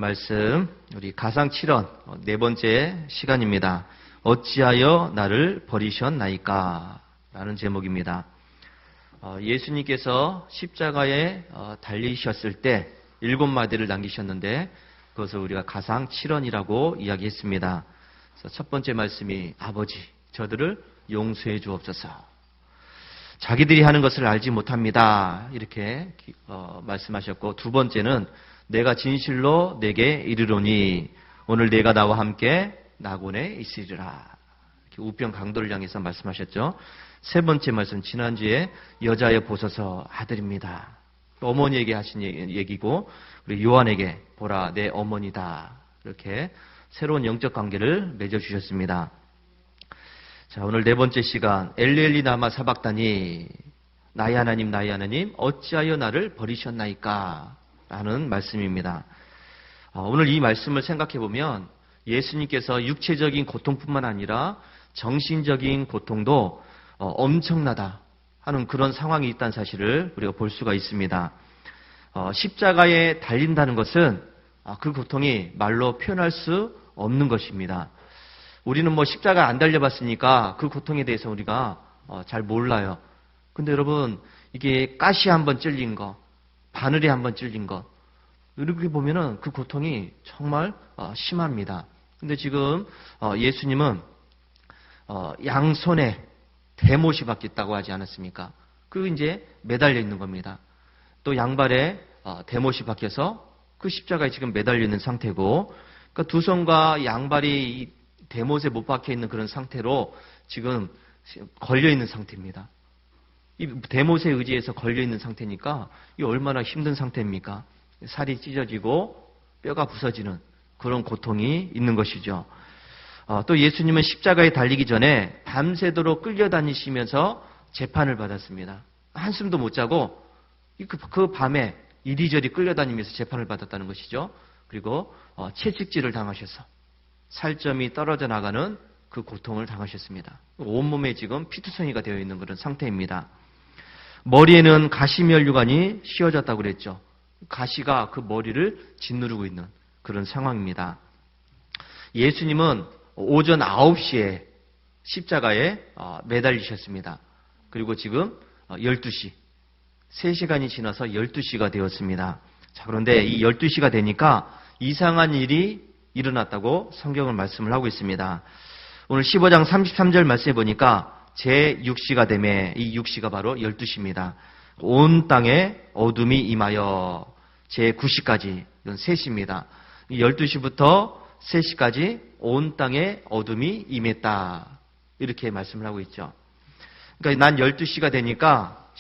말씀 우리 가상 7원 네 번째 시간입니다. 어찌하여 나를 버리셨나이까? 라는 제목입니다. 예수님께서 십자가에 달리셨을 때 7마디를 남기셨는데 그것을 우리가 가상 7원이라고 이야기했습니다. 그래서 첫 번째 말씀이 아버지 저들을 용서해 주옵소서. 자기들이 하는 것을 알지 못합니다. 이렇게 말씀하셨고, 두 번째는 내가 진실로 내게 이르노니 오늘 내가 나와 함께 낙원에 있으리라. 이렇게 우편 강도를 향해서 말씀하셨죠. 세 번째 말씀, 지난주에 여자의 보소서 아들입니다. 어머니에게 하신 얘기고, 우리 요한에게 보라 내 어머니다. 이렇게 새로운 영적 관계를 맺어주셨습니다. 자, 오늘 네 번째 시간, 엘리엘리 나마 사박다니, 나의 하나님 어찌하여 나를 버리셨나이까? 라는 말씀입니다. 오늘 이 말씀을 생각해 보면 예수님께서 육체적인 고통뿐만 아니라 정신적인 고통도 엄청나다 하는 그런 상황이 있다는 사실을 우리가 볼 수가 있습니다. 십자가에 달린다는 것은 그 고통이 말로 표현할 수 없는 것입니다. 우리는 십자가 안 달려봤으니까 그 고통에 대해서 우리가 잘 몰라요. 근데 여러분, 이게 가시 한번 찔린 거, 바늘에 한번 찔린 것, 이렇게 보면은 그 고통이 정말 심합니다. 근데 지금 예수님은 양손에 대못이 박혔다고 하지 않았습니까? 그 이제 매달려 있는 겁니다. 또 양발에 대못이 박혀서 그 십자가에 지금 매달려 있는 상태고, 그러니까 두 손과 양발이 대못에 못 박혀 있는 그런 상태로 지금 걸려 있는 상태입니다. 이 대못에 의지해서 걸려 있는 상태니까 이 얼마나 힘든 상태입니까? 살이 찢어지고 뼈가 부서지는 그런 고통이 있는 것이죠. 또 예수님은 십자가에 달리기 전에 밤새도록 끌려다니시면서 재판을 받았습니다. 한숨도 못 자고 그 밤에 이리저리 끌려다니면서 재판을 받았다는 것이죠. 그리고 채찍질을 당하셔서 살점이 떨어져 나가는 그 고통을 당하셨습니다. 온몸에 지금 피투성이가 되어 있는 그런 상태입니다. 머리에는 가시면류관이 씌워졌다고 그랬죠. 가시가 그 머리를 짓누르고 있는 그런 상황입니다. 예수님은 오전 9시에 십자가에 매달리셨습니다. 그리고 지금 12시, 3시간이 지나서 12시가 되었습니다. 자, 그런데 이 12시가 되니까 이상한 일이 일어났다고 성경은 말씀을 하고 있습니다. 오늘 15장 33절 말씀해 보니까 제6시가 되매, 이 6시가 바로 12시입니다. 온 땅에 어둠이 임하여 제9시까지, 이건 3시입니다. 12시부터 3시까지 온 땅에 어둠이 임했다. 이렇게 말씀을 하고 있죠. 그러니까 난 12시가 되니까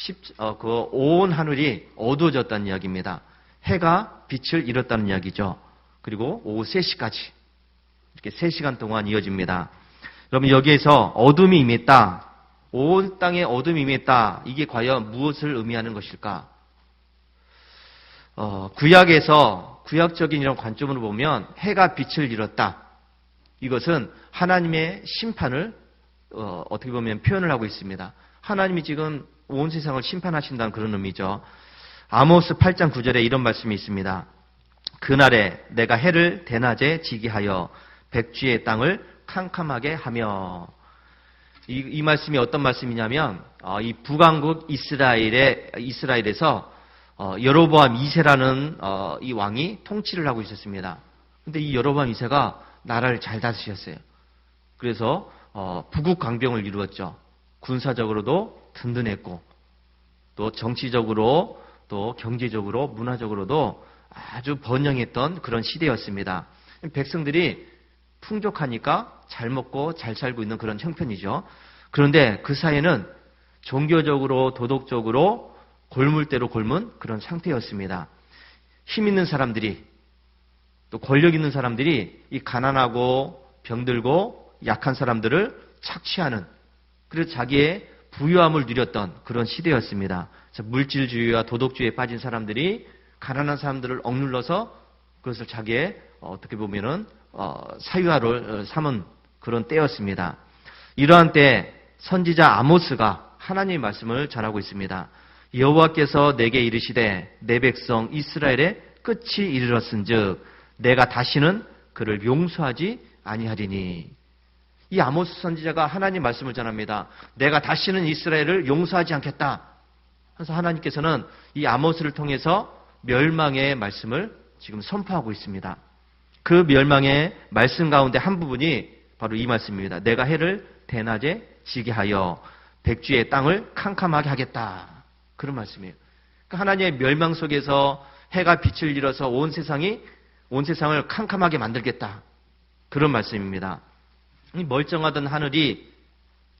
온 하늘이 어두워졌다는 이야기입니다. 해가 빛을 잃었다는 이야기죠. 그리고 오후 3시까지 이렇게 3시간 동안 이어집니다. 여러분, 여기에서 어둠이 임했다, 온 땅에 어둠이 임했다, 이게 과연 무엇을 의미하는 것일까? 구약에서 구약적인 이런 관점으로 보면 해가 빛을 잃었다, 이것은 하나님의 심판을 어떻게 보면 표현을 하고 있습니다. 하나님이 지금 온 세상을 심판하신다는 그런 의미죠. 아모스 8장 9절에 이런 말씀이 있습니다. 그날에 내가 해를 대낮에 지게 하여 백지의 땅을 캄캄하게 하며, 이 말씀이 어떤 말씀이냐면 이 북왕국 이스라엘에서 여로보암 2세라는 이 왕이 통치를 하고 있었습니다. 근데 이 여로보암 2세가 나라를 잘 다스렸어요. 그래서 부국 강병을 이루었죠. 군사적으로도 든든했고, 또 정치적으로, 또 경제적으로, 문화적으로도 아주 번영했던 그런 시대였습니다. 백성들이 풍족하니까 잘 먹고 잘 살고 있는 그런 형편이죠. 그런데 그 사이에는 종교적으로, 도덕적으로 골물대로 골문 그런 상태였습니다. 힘 있는 사람들이, 또 권력 있는 사람들이 이 가난하고 병들고 약한 사람들을 착취하는, 그래서 자기의 부유함을 누렸던 그런 시대였습니다. 물질주의와 도덕주의에 빠진 사람들이 가난한 사람들을 억눌러서 그것을 자기의 어떻게 보면은 사유화를 삼은 그런 때였습니다. 이러한 때 선지자 아모스가 하나님의 말씀을 전하고 있습니다. 여호와께서 내게 이르시되 내 백성 이스라엘의 끝이 이르렀은즉 내가 다시는 그를 용서하지 아니하리니. 이 아모스 선지자가 하나님 말씀을 전합니다. 내가 다시는 이스라엘을 용서하지 않겠다. 그래서 하나님께서는 이 아모스를 통해서 멸망의 말씀을 지금 선포하고 있습니다. 그 멸망의 말씀 가운데 한 부분이 바로 이 말씀입니다. 내가 해를 대낮에 지게 하여 백주의 땅을 캄캄하게 하겠다. 그런 말씀이에요. 그러니까 하나님의 멸망 속에서 해가 빛을 잃어서 온 세상을 캄캄하게 만들겠다. 그런 말씀입니다. 이 멀쩡하던 하늘이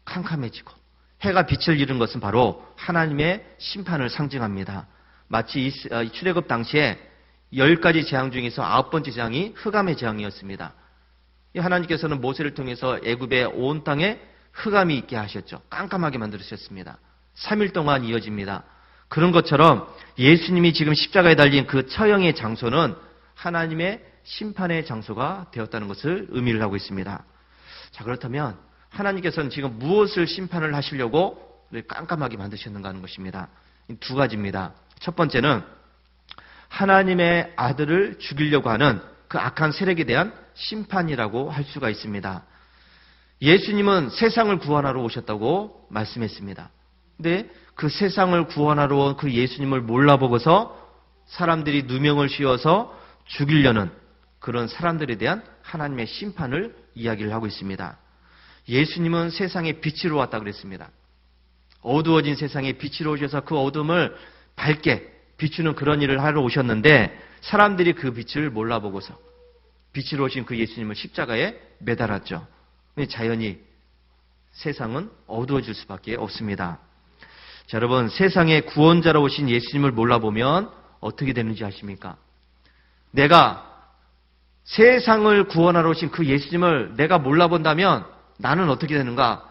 캄캄해지고 해가 빛을 잃은 것은 바로 하나님의 심판을 상징합니다. 마치 이 출애굽 당시에 10가지 재앙 중에서 9번째 재앙이 흑암의 재앙이었습니다. 하나님께서는 모세를 통해서 애굽의 온 땅에 흑암이 있게 하셨죠. 깜깜하게 만들으셨습니다. 3일 동안 이어집니다. 그런 것처럼 예수님이 지금 십자가에 달린 그 처형의 장소는 하나님의 심판의 장소가 되었다는 것을 의미를 하고 있습니다. 자, 그렇다면 하나님께서는 지금 무엇을 심판을 하시려고 깜깜하게 만드셨는가 하는 것입니다. 두 가지입니다. 첫 번째는 하나님의 아들을 죽이려고 하는 그 악한 세력에 대한 심판이라고 할 수가 있습니다. 예수님은 세상을 구원하러 오셨다고 말씀했습니다. 근데 그 세상을 구원하러 온 그 예수님을 몰라보고서 사람들이 누명을 씌워서 죽이려는 그런 사람들에 대한 하나님의 심판을 이야기를 하고 있습니다. 예수님은 세상에 빛으로 왔다 그랬습니다. 어두워진 세상에 빛으로 오셔서 그 어둠을 밝게 비추는 그런 일을 하러 오셨는데 사람들이 그 빛을 몰라보고서 빛으로 오신 그 예수님을 십자가에 매달았죠. 자연히 세상은 어두워질 수밖에 없습니다. 자, 여러분, 세상에 구원자로 오신 예수님을 몰라보면 어떻게 되는지 아십니까? 내가 세상을 구원하러 오신 그 예수님을 내가 몰라본다면 나는 어떻게 되는가?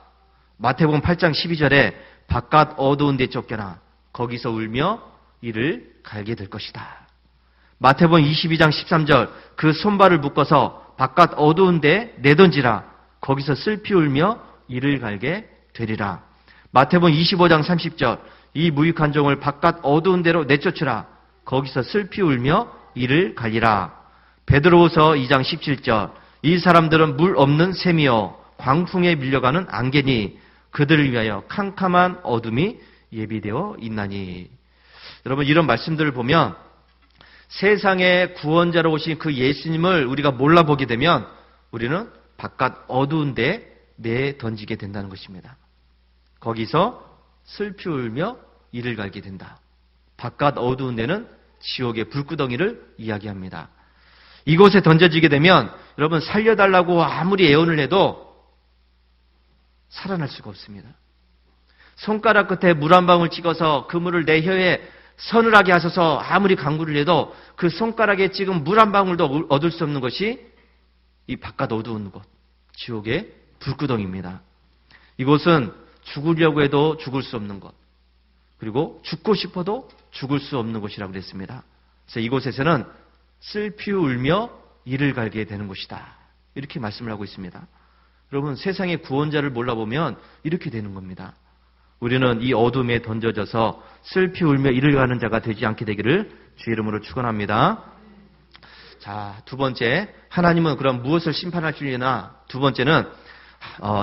마태복음 8장 12절에 바깥 어두운 데 쫓겨나 거기서 울며 이를 갈게 될 것이다. 마태복음 22장 13절 그 손발을 묶어서 바깥 어두운 데 내던지라 거기서 슬피 울며 이를 갈게 되리라. 마태복음 25장 30절 이 무익한 종을 바깥 어두운 데로 내쫓으라 거기서 슬피 울며 이를 갈리라. 베드로후서 2장 17절 이 사람들은 물 없는 샘이요 광풍에 밀려가는 안개니 그들을 위하여 캄캄한 어둠이 예비되어 있나니. 여러분, 이런 말씀들을 보면 세상의 구원자로 오신 그 예수님을 우리가 몰라보게 되면 우리는 바깥 어두운 데 내던지게 된다는 것입니다. 거기서 슬피 울며 이를 갈게 된다. 바깥 어두운 데는 지옥의 불구덩이를 이야기합니다. 이곳에 던져지게 되면 여러분 살려달라고 아무리 애원을 해도 살아날 수가 없습니다. 손가락 끝에 물 한 방울 찍어서 그 물을 내 혀에 서늘하게 하셔서 아무리 강구를 해도 그 손가락에 찍은 물 한 방울도 얻을 수 없는 것이 이 바깥 어두운 곳, 지옥의 불구덩이입니다. 이곳은 죽으려고 해도 죽을 수 없는 것, 그리고 죽고 싶어도 죽을 수 없는 곳이라고 그랬습니다. 그래서 이곳에서는 슬피 울며 이를 갈게 되는 곳이다. 이렇게 말씀을 하고 있습니다. 여러분, 세상의 구원자를 몰라보면 이렇게 되는 겁니다. 우리는 이 어둠에 던져져서 슬피 울며 이를 가는 자가 되지 않게 되기를 주의 이름으로 축원합니다. 자, 두 번째, 하나님은 그럼 무엇을 심판하시려나? 두 번째는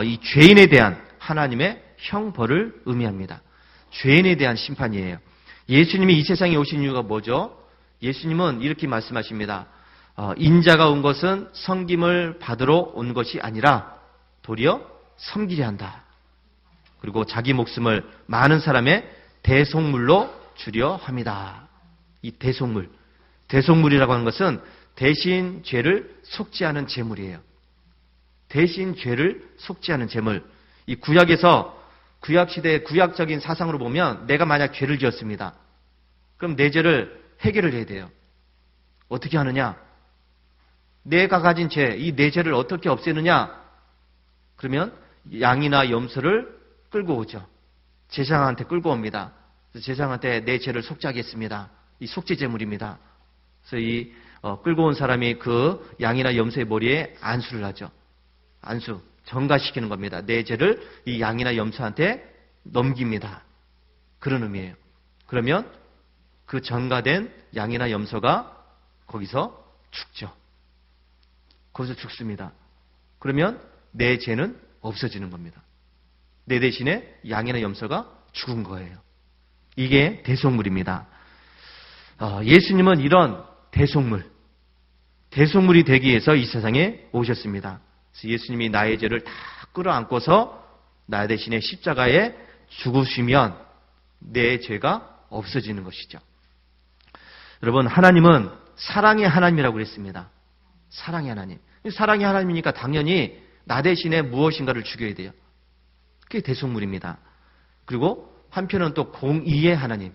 이 죄인에 대한 하나님의 형벌을 의미합니다. 죄인에 대한 심판이에요. 예수님이 이 세상에 오신 이유가 뭐죠? 예수님은 이렇게 말씀하십니다. 인자가 온 것은 섬김을 받으러 온 것이 아니라 도리어 섬기려 한다. 그리고 자기 목숨을 많은 사람의 대속물로 주려 합니다. 이 대속물이라고 하는 것은 대신 죄를 속죄하는 제물이에요. 대신 죄를 속죄하는 제물. 이 구약에서 구약시대의 구약적인 사상으로 보면 내가 만약 죄를 지었습니다. 그럼 내 죄를 해결을 해야 돼요. 어떻게 하느냐? 내가 가진 죄, 이 내 죄를 어떻게 없애느냐? 그러면 양이나 염소를 끌고 오죠. 제사장한테 끌고 옵니다. 제사장한테 내 죄를 속죄하겠습니다. 이 속죄제물입니다. 그래서 이 끌고 온 사람이 그 양이나 염소의 머리에 안수를 하죠. 안수, 전가시키는 겁니다. 내 죄를 이 양이나 염소한테 넘깁니다. 그런 의미예요. 그러면 그 전가된 양이나 염소가 거기서 죽죠. 거기서 죽습니다. 그러면 내 죄는 없어지는 겁니다. 내 대신에 양이나 염소가 죽은 거예요. 이게 대속물입니다. 예수님은 이런 대속물이 되기 위해서 이 세상에 오셨습니다. 그래서 예수님이 나의 죄를 다 끌어안고서 나 대신에 십자가에 죽으시면 내 죄가 없어지는 것이죠. 여러분, 하나님은 사랑의 하나님이라고 그랬습니다. 사랑의 하나님. 사랑의 하나님이니까 당연히 나 대신에 무엇인가를 죽여야 돼요. 그게 대속물입니다. 그리고 한편은 또 공의의 하나님,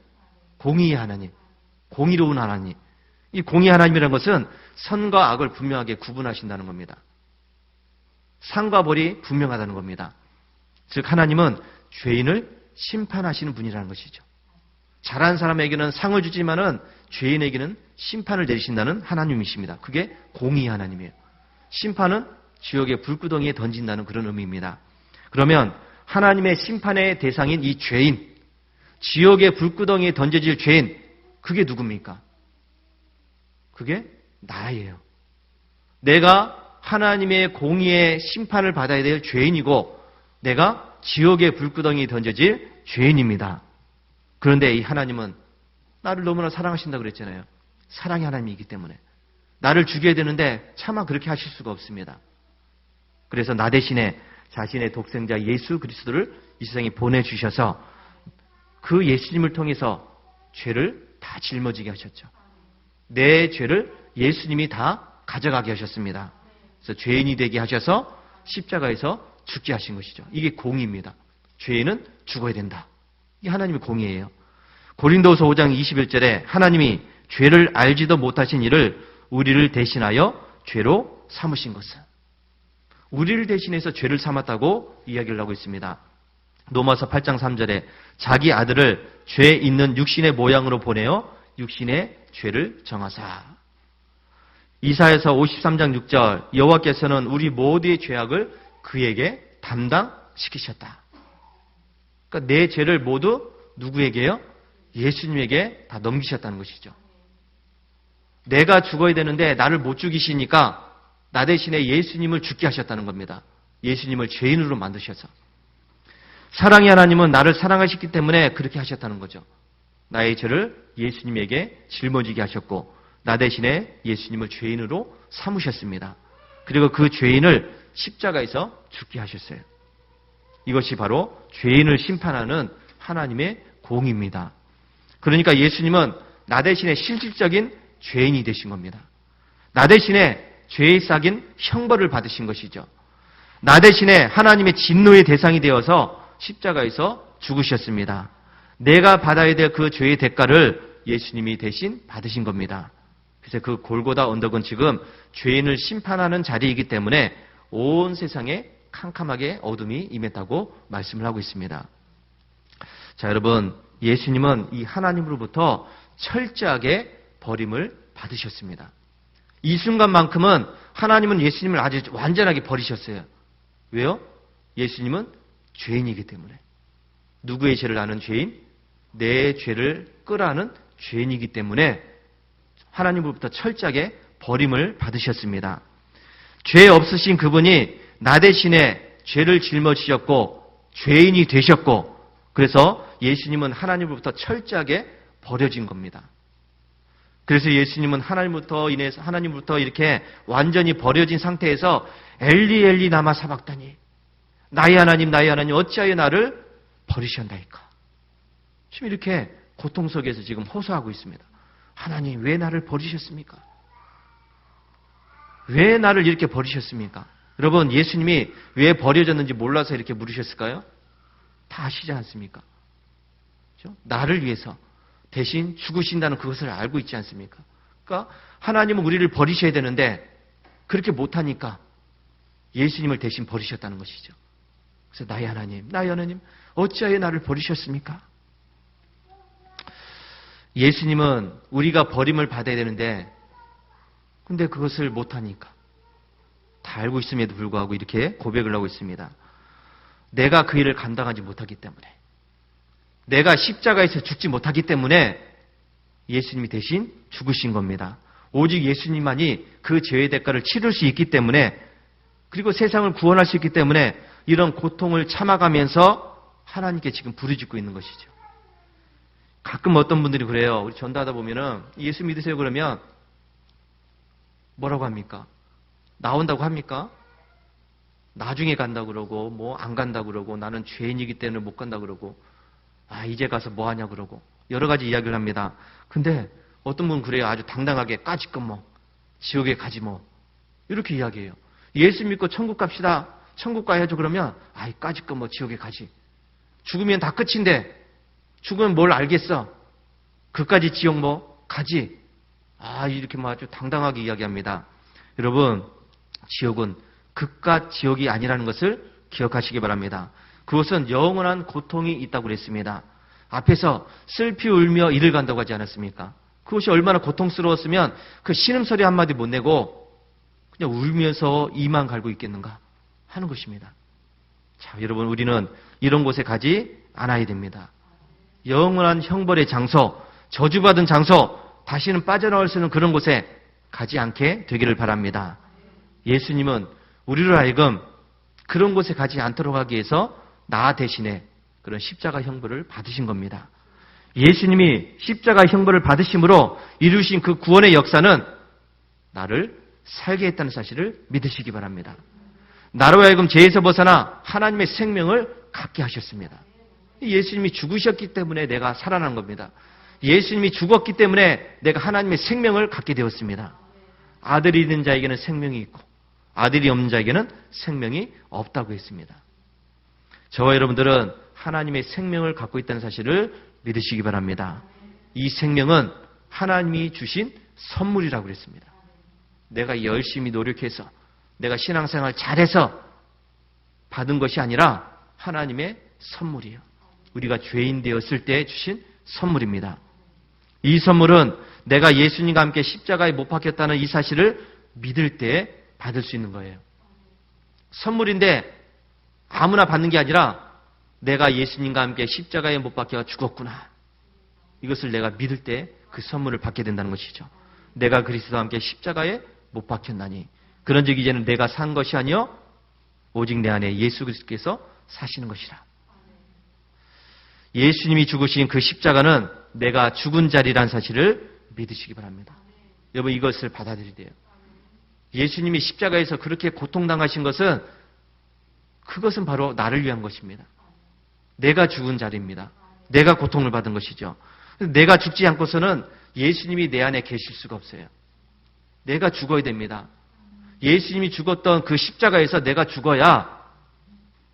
공의로운 하나님. 이 공의 하나님이라는 것은 선과 악을 분명하게 구분하신다는 겁니다. 상과 벌이 분명하다는 겁니다. 즉 하나님은 죄인을 심판하시는 분이라는 것이죠. 잘한 사람에게는 상을 주지만은 죄인에게는 심판을 내리신다는 하나님이십니다. 그게 공의 하나님이에요. 심판은 지옥의 불구덩이에 던진다는 그런 의미입니다. 그러면 하나님의 심판의 대상인 이 죄인, 지옥의 불구덩이에 던져질 죄인, 그게 누굽니까? 그게 나예요. 내가 하나님의 공의의 심판을 받아야 될 죄인이고 내가 지옥의 불구덩이에 던져질 죄인입니다. 그런데 이 하나님은 나를 너무나 사랑하신다고 그랬잖아요. 사랑의 하나님이기 때문에 나를 죽여야 되는데 차마 그렇게 하실 수가 없습니다. 그래서 나 대신에 자신의 독생자 예수 그리스도를 이 세상에 보내주셔서 그 예수님을 통해서 죄를 다 짊어지게 하셨죠. 내 죄를 예수님이 다 가져가게 하셨습니다. 그래서 죄인이 되게 하셔서 십자가에서 죽게 하신 것이죠. 이게 공의입니다. 죄인은 죽어야 된다. 이게 하나님의 공의예요. 고린도후서 5장 21절에 하나님이 죄를 알지도 못하신 이를 우리를 대신하여 죄로 삼으신 것은, 우리를 대신해서 죄를 삼았다고 이야기를 하고 있습니다. 로마서 8장 3절에 자기 아들을 죄 있는 육신의 모양으로 보내어 육신의 죄를 정하사. 이사야서 53장 6절 여호와께서는 우리 모두의 죄악을 그에게 담당시키셨다. 그러니까 내 죄를 모두 누구에게요? 예수님에게 다 넘기셨다는 것이죠. 내가 죽어야 되는데 나를 못 죽이시니까 나 대신에 예수님을 죽게 하셨다는 겁니다. 예수님을 죄인으로 만드셔서. 사랑의 하나님은 나를 사랑하셨기 때문에 그렇게 하셨다는 거죠. 나의 죄를 예수님에게 짊어지게 하셨고 나 대신에 예수님을 죄인으로 삼으셨습니다. 그리고 그 죄인을 십자가에서 죽게 하셨어요. 이것이 바로 죄인을 심판하는 하나님의 공의입니다. 그러니까 예수님은 나 대신에 실질적인 죄인이 되신 겁니다. 나 대신에 죄에 싹인 형벌을 받으신 것이죠. 나 대신에 하나님의 진노의 대상이 되어서 십자가에서 죽으셨습니다. 내가 받아야 될 그 죄의 대가를 예수님이 대신 받으신 겁니다. 그래서 그 골고다 언덕은 지금 죄인을 심판하는 자리이기 때문에 온 세상에 캄캄하게 어둠이 임했다고 말씀을 하고 있습니다. 자, 여러분, 예수님은 이 하나님으로부터 철저하게 버림을 받으셨습니다. 이 순간만큼은 하나님은 예수님을 아주 완전하게 버리셨어요. 왜요? 예수님은 죄인이기 때문에. 누구의 죄를 아는 죄인? 내 죄를 끌어안은 죄인이기 때문에 하나님으로부터 철저하게 버림을 받으셨습니다. 죄 없으신 그분이 나 대신에 죄를 짊어지셨고 죄인이 되셨고 그래서 예수님은 하나님으로부터 철저하게 버려진 겁니다. 그래서 예수님은 하나님으로부터 이렇게 완전히 버려진 상태에서 엘리 엘리 나마 사박다니 나의 하나님 어찌하여 나를 버리셨나이까. 지금 이렇게 고통 속에서 지금 호소하고 있습니다. 하나님 왜 나를 버리셨습니까? 왜 나를 이렇게 버리셨습니까? 여러분, 예수님이 왜 버려졌는지 몰라서 이렇게 물으셨을까요? 다 아시지 않습니까? 그렇죠? 나를 위해서 대신 죽으신다는 그것을 알고 있지 않습니까? 그러니까 하나님은 우리를 버리셔야 되는데 그렇게 못하니까 예수님을 대신 버리셨다는 것이죠. 그래서 나의 하나님 어찌하여 나를 버리셨습니까? 예수님은 우리가 버림을 받아야 되는데 근데 그것을 못하니까 다 알고 있음에도 불구하고 이렇게 고백을 하고 있습니다. 내가 그 일을 감당하지 못하기 때문에 내가 십자가에서 죽지 못하기 때문에 예수님이 대신 죽으신 겁니다. 오직 예수님만이 그 죄의 대가를 치를 수 있기 때문에, 그리고 세상을 구원할 수 있기 때문에 이런 고통을 참아가면서 하나님께 지금 부르짖고 있는 것이죠. 가끔 어떤 분들이 그래요. 우리 전도하다 보면은 예수 믿으세요 그러면 뭐라고 합니까? 나온다고 합니까? 나중에 간다고 그러고, 뭐 안 간다고 그러고, 나는 죄인이기 때문에 못 간다고 그러고, 이제 가서 뭐 하냐 그러고, 여러 가지 이야기를 합니다. 근데 어떤 분은 그래요. 아주 당당하게 까짓것 뭐, 지옥에 가지 뭐, 이렇게 이야기해요. 예수 믿고 천국 갑시다. 천국 가야죠 그러면, 까짓것 뭐 지옥에 가지. 죽으면 다 끝인데, 죽으면 뭘 알겠어. 그까지 지옥 뭐 가지. 이렇게 뭐 아주 당당하게 이야기합니다. 여러분, 지옥은 극과 지옥이 아니라는 것을 기억하시기 바랍니다. 그것은 영원한 고통이 있다고 그랬습니다. 앞에서 슬피 울며 이를 간다고 하지 않았습니까? 그것이 얼마나 고통스러웠으면 그 신음소리 한마디 못 내고 그냥 울면서 이만 갈고 있겠는가 하는 것입니다. 자, 여러분, 우리는 이런 곳에 가지 않아야 됩니다. 영원한 형벌의 장소, 저주받은 장소, 다시는 빠져나올 수 있는 그런 곳에 가지 않게 되기를 바랍니다. 예수님은 우리로 하여금 그런 곳에 가지 않도록 하기 위해서 나 대신에 그런 십자가 형벌을 받으신 겁니다. 예수님이 십자가 형벌을 받으심으로 이루신 그 구원의 역사는 나를 살게 했다는 사실을 믿으시기 바랍니다. 나로 하여금 죄에서 벗어나 하나님의 생명을 갖게 하셨습니다. 예수님이 죽으셨기 때문에 내가 살아난 겁니다. 예수님이 죽었기 때문에 내가 하나님의 생명을 갖게 되었습니다. 아들이 있는 자에게는 생명이 있고 아들이 없는 자에게는 생명이 없다고 했습니다. 저와 여러분들은 하나님의 생명을 갖고 있다는 사실을 믿으시기 바랍니다. 이 생명은 하나님이 주신 선물이라고 그랬습니다. 내가 열심히 노력해서 내가 신앙생활 잘해서 받은 것이 아니라 하나님의 선물이에요. 우리가 죄인 되었을 때 주신 선물입니다. 이 선물은 내가 예수님과 함께 십자가에 못 박혔다는 이 사실을 믿을 때 받을 수 있는 거예요. 선물인데 아무나 받는 게 아니라 내가 예수님과 함께 십자가에 못 박혀 죽었구나. 이것을 내가 믿을 때 그 선물을 받게 된다는 것이죠. 내가 그리스도와 함께 십자가에 못 박혔나니 그런즉 이제는 내가 산 것이 아니요 오직 내 안에 예수 그리스도께서 사시는 것이라. 예수님이 죽으신 그 십자가는 내가 죽은 자리라는 사실을 믿으시기 바랍니다. 여러분, 이것을 받아들여야 돼요. 예수님이 십자가에서 그렇게 고통당하신 것은 그것은 바로 나를 위한 것입니다. 내가 죽은 자리입니다. 내가 고통을 받은 것이죠. 내가 죽지 않고서는 예수님이 내 안에 계실 수가 없어요. 내가 죽어야 됩니다. 예수님이 죽었던 그 십자가에서 내가 죽어야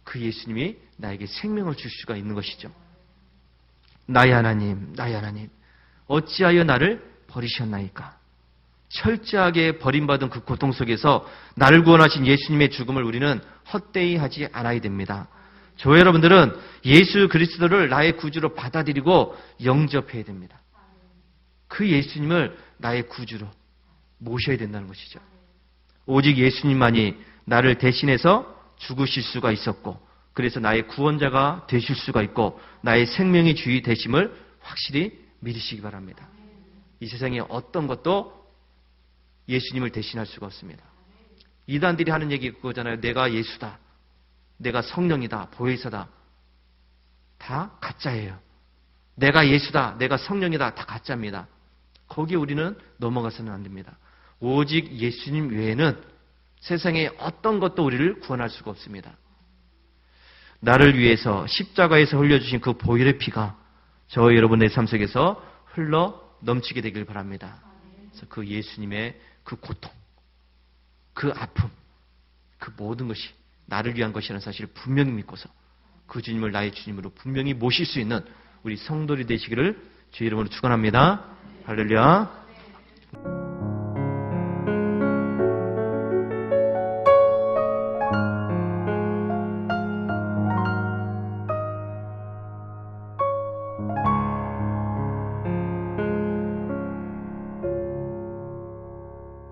그 예수님이 나에게 생명을 줄 수가 있는 것이죠. 나의 하나님, 나의 하나님, 어찌하여 나를 버리셨나이까? 철저하게 버림받은 그 고통 속에서 나를 구원하신 예수님의 죽음을 우리는 헛되이 하지 않아야 됩니다. 저와 여러분들은 예수 그리스도를 나의 구주로 받아들이고 영접해야 됩니다. 그 예수님을 나의 구주로 모셔야 된다는 것이죠. 오직 예수님만이 나를 대신해서 죽으실 수가 있었고, 그래서 나의 구원자가 되실 수가 있고 나의 생명의 주인 되심을 확실히 믿으시기 바랍니다. 이 세상에 어떤 것도 예수님을 대신할 수가 없습니다. 이단들이 하는 얘기 그거잖아요. 내가 예수다. 내가 성령이다. 보혜사다. 다 가짜예요. 내가 예수다. 내가 성령이다. 다 가짜입니다. 거기에 우리는 넘어가서는 안 됩니다. 오직 예수님 외에는 세상에 어떤 것도 우리를 구원할 수가 없습니다. 나를 위해서 십자가에서 흘려주신 그 보혈의 피가 저와 여러분의 삶 속에서 흘러 넘치게 되길 바랍니다. 그래서 그 예수님의 그 고통, 그 아픔, 그 모든 것이 나를 위한 것이라는 사실을 분명히 믿고서 그 주님을 나의 주님으로 분명히 모실 수 있는 우리 성도들이 되시기를 주의 이름으로 축원합니다. 할렐루야.